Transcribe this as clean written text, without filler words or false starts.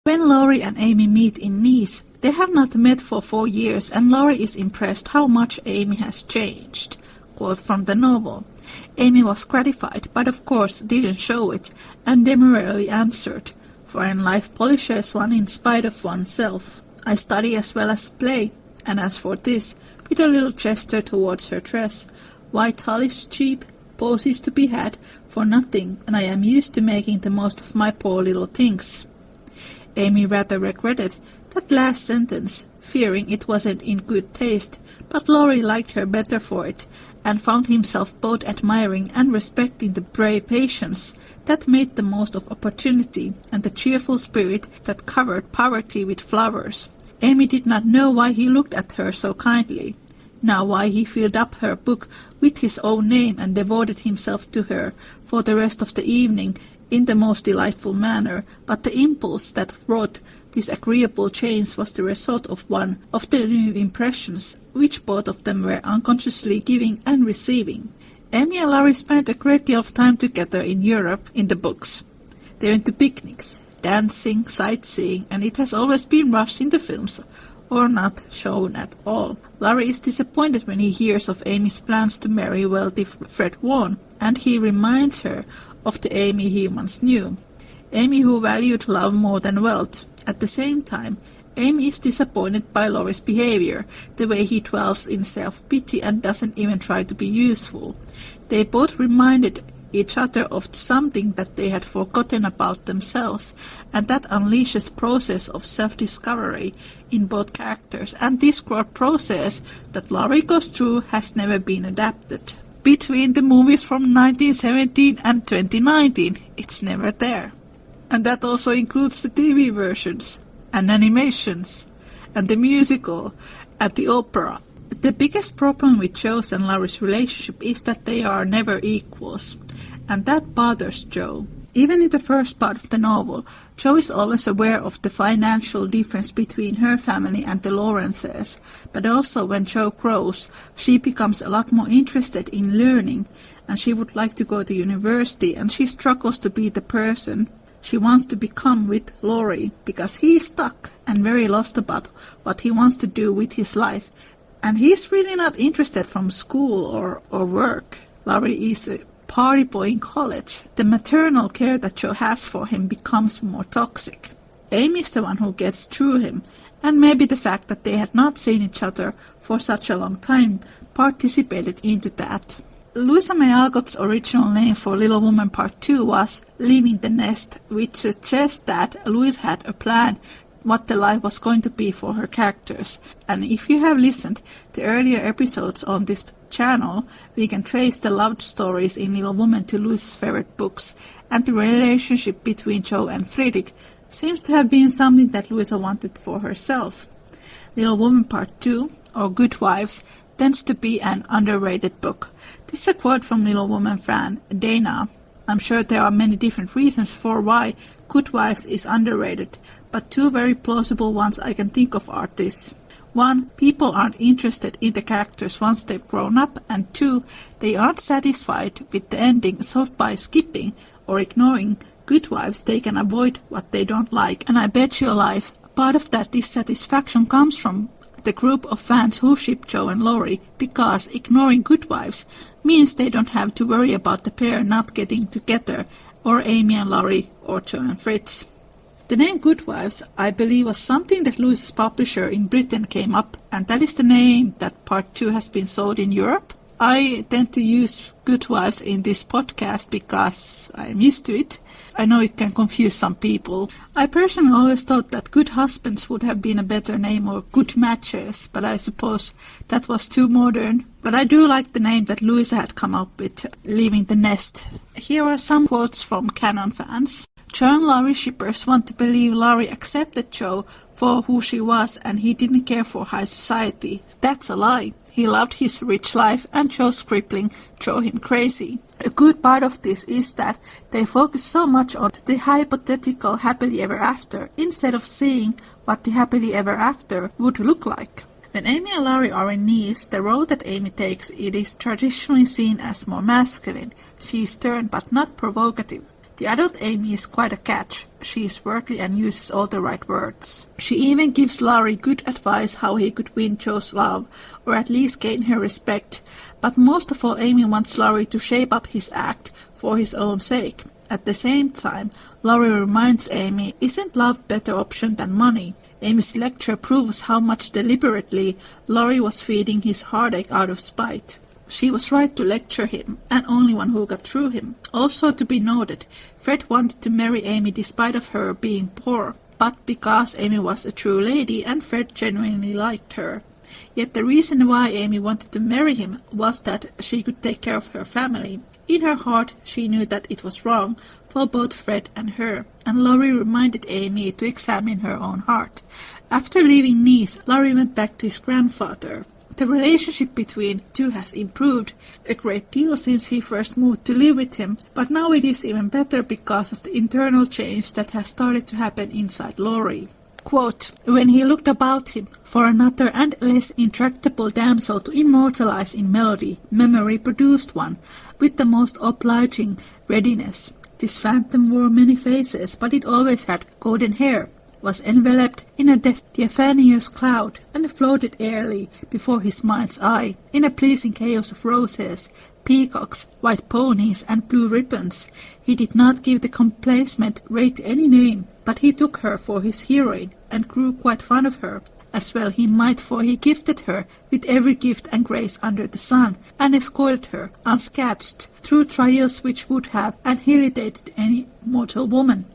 When Laurie and Amy meet in Nice, they have not met for 4 years and Laurie is impressed how much Amy has changed. Quote from the novel. Amy was gratified, but of course didn't show it, and demurely answered, "Foreign life polishes one in spite of oneself. I study as well as play, and as for this," with a little gesture towards her dress, "why tall is cheap, pose is to be had for nothing, and I am used to making the most of my poor little things." Amy rather regretted that last sentence, fearing it wasn't in good taste, but Laurie liked her better for it, and found himself both admiring and respecting the brave patience that made the most of opportunity and the cheerful spirit that covered poverty with flowers. Amy did not know why he looked at her so kindly, now why he filled up her book with his own name and devoted himself to her for the rest of the evening in the most delightful manner, but the impulse that wrought this agreeable change was the result of one of the new impressions which both of them were unconsciously giving and receiving. Amy and Laurie spent a great deal of time together in Europe in the books. They went to picnics, dancing, sightseeing, and it has always been rushed in the films, or not shown at all. Laurie is disappointed when he hears of Amy's plans to marry wealthy Fred Vaughan, and he reminds her of the Amy he once knew. Amy who valued love more than wealth. At the same time, Amy is disappointed by Laurie's behavior, the way he dwells in self-pity and doesn't even try to be useful. They both reminded each other of something that they had forgotten about themselves, and that unleashes process of self-discovery in both characters, and this growth process that Laurie goes through has never been adapted. Between the movies from 1917 and 2019, it's never there. And that also includes the TV versions, and animations, and the musical, and the opera. The biggest problem with Joe's and Laurie's relationship is that they are never equals, and that bothers Joe. Even in the first part of the novel, Joe is always aware of the financial difference between her family and the Lawrences, but also when Joe grows, she becomes a lot more interested in learning, and she would like to go to university, and she struggles to be the person she wants to become with Laurie, because he is stuck and very lost about what he wants to do with his life, and he's really not interested from school or work. Laurie is a party boy in college. The maternal care that Joe has for him becomes more toxic. Amy is the one who gets through him, and maybe the fact that they had not seen each other for such a long time participated into that. Louisa May Alcott's original name for Little Woman Part 2 was Leaving the Nest, which suggests that Louisa had a plan what the life was going to be for her characters. And if you have listened to earlier episodes on this channel, we can trace the love stories in Little Woman to Louisa's favorite books, and the relationship between Joe and Friedrich seems to have been something that Louisa wanted for herself. Little Woman Part 2, or Good Wives, tends to be an underrated book. This is a quote from Little Woman fan Dana. I'm sure there are many different reasons for why Good Wives is underrated, but two very plausible ones I can think of are this. 1. People aren't interested in the characters once they've grown up, and 2. They aren't satisfied with the ending, so by skipping or ignoring Good Wives they can avoid what they don't like, and I bet you alive, part of that dissatisfaction comes from the group of fans who ship Joe and Laurie, because ignoring Good Wives means they don't have to worry about the pair not getting together, or Amy and Laurie, or Joe and Fritz. The name Good Wives, I believe, was something that Louisa's publisher in Britain came up, and that is the name that Part 2 has been sold in Europe. I tend to use Good Wives in this podcast because I'm used to it. I know it can confuse some people. I personally always thought that Good Husbands would have been a better name, or Good Matches, but I suppose that was too modern. But I do like the name that Louisa had come up with, Leaving the Nest. Here are some quotes from canon fans. Joe and Laurie shippers want to believe Laurie accepted Joe for who she was and he didn't care for high society. That's a lie. He loved his rich life, and Joe's crippling drove him crazy. A good part of this is that they focus so much on the hypothetical happily ever after, instead of seeing what the happily ever after would look like. When Amy and Laurie are in Nice, the role that Amy takes, it is traditionally seen as more masculine. She is stern but not provocative. The adult Amy is quite a catch. She is worldly and uses all the right words. She even gives Laurie good advice how he could win Jo's love, or at least gain her respect. But most of all, Amy wants Laurie to shape up his act for his own sake. At the same time, Laurie reminds Amy, isn't love a better option than money? Amy's lecture proves how much deliberately Laurie was feeding his heartache out of spite. She was right to lecture him, and only one who got through him. Also to be noted, Fred wanted to marry Amy despite of her being poor, but because Amy was a true lady and Fred genuinely liked her. Yet the reason why Amy wanted to marry him was that she could take care of her family. In her heart, she knew that it was wrong for both Fred and her, and Laurie reminded Amy to examine her own heart. After leaving Nice, Laurie went back to his grandfather. The relationship between the two has improved a great deal since he first moved to live with him, but now it is even better because of the internal change that has started to happen inside Laurie. Quote, when he looked about him for another and less intractable damsel to immortalize in Melodie, memory produced one, with the most obliging readiness. This phantom wore many faces, but it always had golden hair, was enveloped in a diaphanous cloud, and floated airily before his mind's eye, in a pleasing chaos of roses, peacocks, white ponies, and blue ribbons. He did not give the complacent rate any name, but he took her for his heroine, and grew quite fond of her. As well he might, for he gifted her with every gift and grace under the sun, and escorted her, unscathed, through trials which would have annihilated any mortal woman.